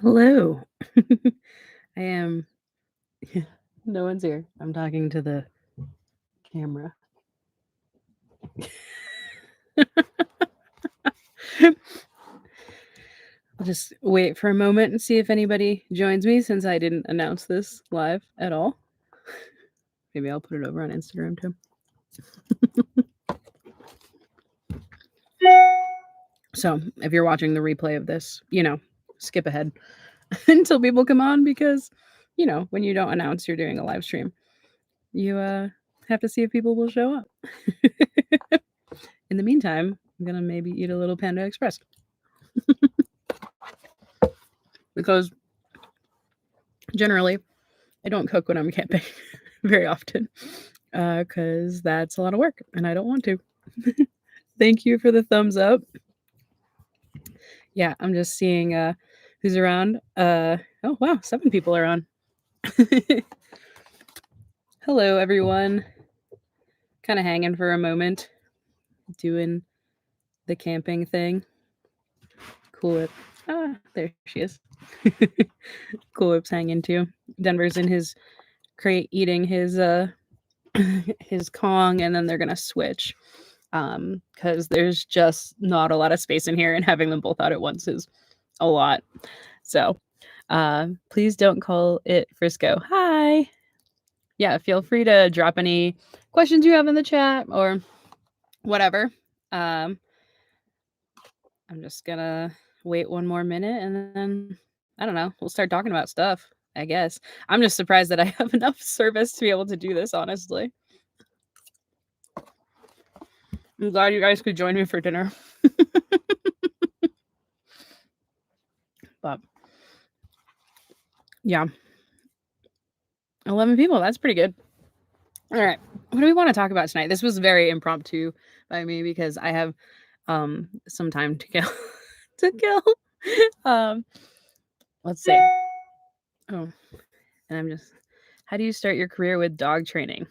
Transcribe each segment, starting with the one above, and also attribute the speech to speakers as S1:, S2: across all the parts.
S1: Hello. I am. No one's here. I'm talking to the camera. I'll just wait for a moment and see if anybody joins me since I didn't announce this live at all. Maybe I'll put it over on Instagram too. So if you're watching the replay of this, skip ahead until people come on because, when you don't announce you're doing a live stream, you have to see if people will show up. In the meantime, I'm going to maybe eat a little Panda Express. Because generally, I don't cook when I'm camping very often because that's a lot of work and I don't want to. Thank you for the thumbs up. Yeah, I'm just seeing who's around. Oh, wow, 7 people are on. Hello, everyone. Kind of hanging for a moment, doing the camping thing. Cool Whip. Ah, there she is. Cool Whip's hanging too. Denver's in his crate eating his his Kong, and then they're gonna switch because there's just not a lot of space in here, and having them both out at once is a lot. So please don't call it Frisco. Hi. Yeah, feel free to drop any questions you have in the chat or whatever. I'm just gonna wait one more minute and then I don't know, we'll start talking about stuff, I guess. I'm just surprised that I have enough service to be able to do this, honestly. I'm glad you guys could join me for dinner. But yeah, 11 people. That's pretty good. All right. What do we want to talk about tonight? This was very impromptu by me because I have some time to kill. Let's see. Oh, and I'm just, how do you start your career with dog training?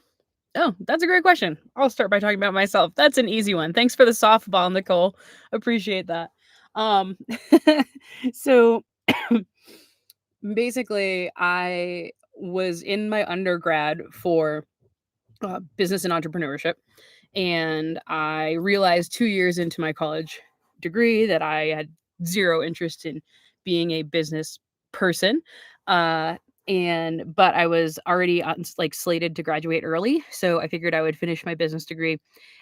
S1: Oh, that's a great question. I'll start by talking about myself. That's an easy one. Thanks for the softball, Nicole. Appreciate that. So basically, I was in my undergrad for business and entrepreneurship, and I realized 2 years into my college degree that I had zero interest in being a business person. Uh, but I was already like slated to graduate early, so I figured I would finish my business degree,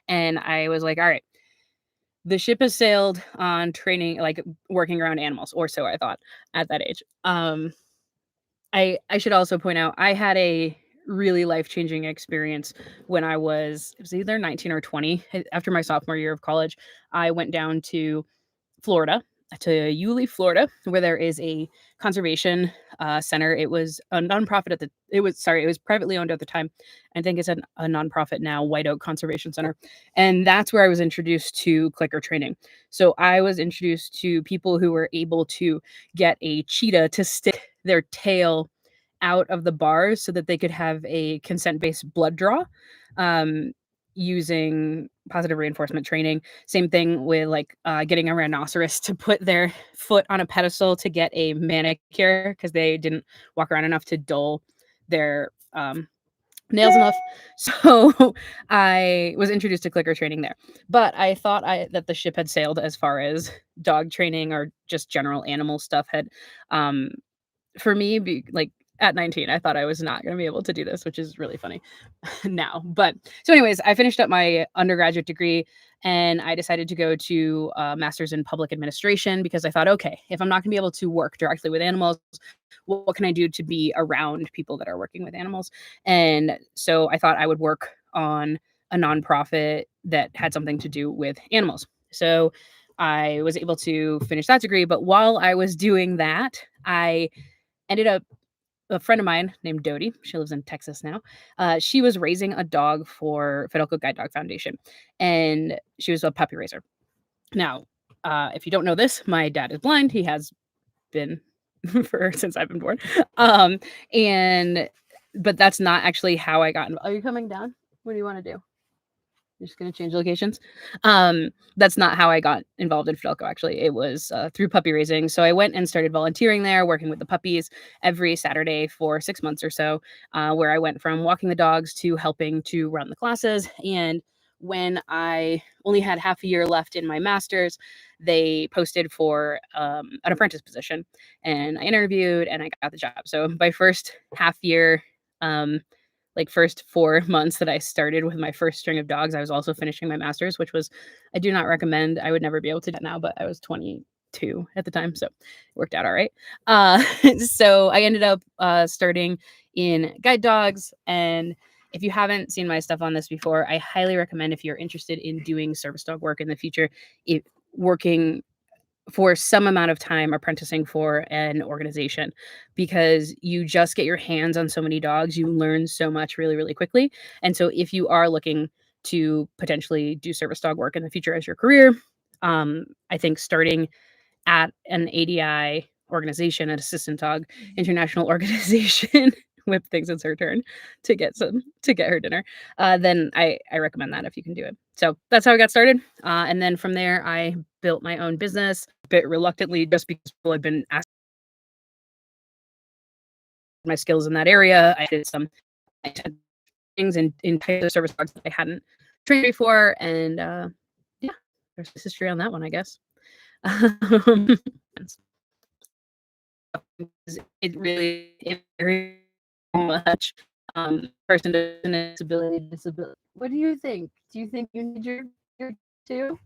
S1: and I was like, all right, the ship has sailed on training, like working around animals, or so I thought at that age. I should also point out I had a really life-changing experience when it was either 19 or 20. After my sophomore year of college, I went down to Florida, to Yulee, Florida, where there is a conservation center. It was a nonprofit it was privately owned at the time. I think it's a nonprofit now, White Oak Conservation Center. And that's where I was introduced to clicker training. So I was introduced to people who were able to get a cheetah to stick their tail out of the bars so that they could have a consent-based blood draw. Using positive reinforcement training. Same thing with like getting a rhinoceros to put their foot on a pedestal to get a manicure because they didn't walk around enough to dull their nails enough. So I was introduced to clicker training there. But I thought that the ship had sailed as far as dog training or just general animal stuff had. For me, like at 19, I thought I was not going to be able to do this, which is really funny now. But so anyways, I finished up my undergraduate degree and I decided to go to a master's in public administration because I thought, okay, if I'm not going to be able to work directly with animals, what can I do to be around people that are working with animals? And so I thought I would work on a nonprofit that had something to do with animals. So I was able to finish that degree. But while I was doing that, I ended up a friend of mine named Dodie, she lives in Texas now. She was raising a dog for Fidelco Guide Dog Foundation, and she was a puppy raiser. Now, if you don't know this, my dad is blind. He has been since I've been born. But that's not actually how I got involved. Are you coming down? What do you want to do? You're just gonna change locations. That's not how I got involved in Fidelco, actually. It was through puppy raising. So I went and started volunteering there, working with the puppies every Saturday for 6 months or so, where I went from walking the dogs to helping to run the classes. And when I only had half a year left in my master's, they posted for an apprentice position, and I interviewed and I got the job. So my first half year, um, like first 4 months that I started with my first string of dogs, I was also finishing my master's, which was I do not recommend. I would never be able to do that now, but I was 22 at the time, so it worked out all right. Uh, so I ended up starting in guide dogs, and if you haven't seen my stuff on this before, I highly recommend if you're interested in doing service dog work in the future, working for some amount of time apprenticing for an organization, because you just get your hands on so many dogs, you learn so much really, really quickly. And so if you are looking to potentially do service dog work in the future as your career, I think starting at an ADI organization, an assistant dog international organization, Whip thinks it's her turn to get her dinner. Then I recommend that if you can do it. So that's how I got started. And then from there, I built my own business a bit reluctantly, just because people had been asking my skills in that area. I did some things in types of service dogs that I hadn't trained before, and yeah, there's history on that one, I guess. Um, it really it varies so much. Person to disability. What do you think? Do you think you need your too?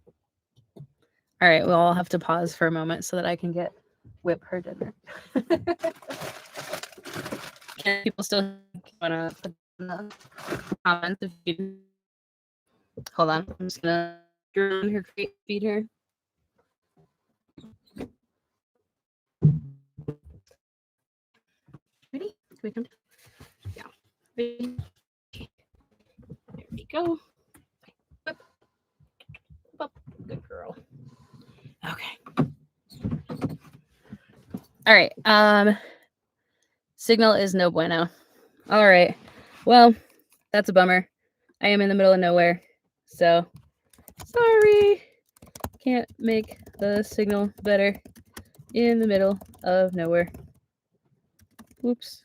S1: All right, well, I'll have to pause for a moment so that I can get Whip her dinner. Can people still wanna put in the comments if you hold on? I'm just gonna turn her crate, feed her. Ready? Can we come? Yeah. Ready? There we go. Whip. Up. Good girl. Okay. All right. Signal is no bueno. All right. Well, that's a bummer. I am in the middle of nowhere, so sorry. Can't make the signal better in the middle of nowhere. Oops.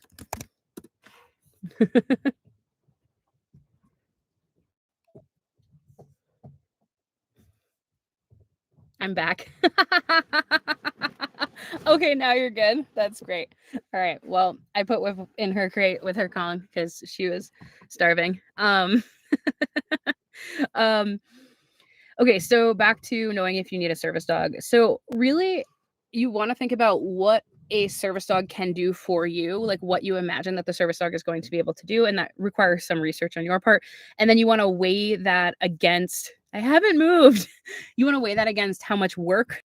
S1: I'm back. Okay, now you're good. That's great. All right. Well, I put Whip in her crate with her Kong because she was starving. Um, okay, so back to knowing if you need a service dog. So really, you want to think about what a service dog can do for you, like what you imagine that the service dog is going to be able to do, and that requires some research on your part. And then you want to weigh that against. I haven't moved. You want to weigh that against how much work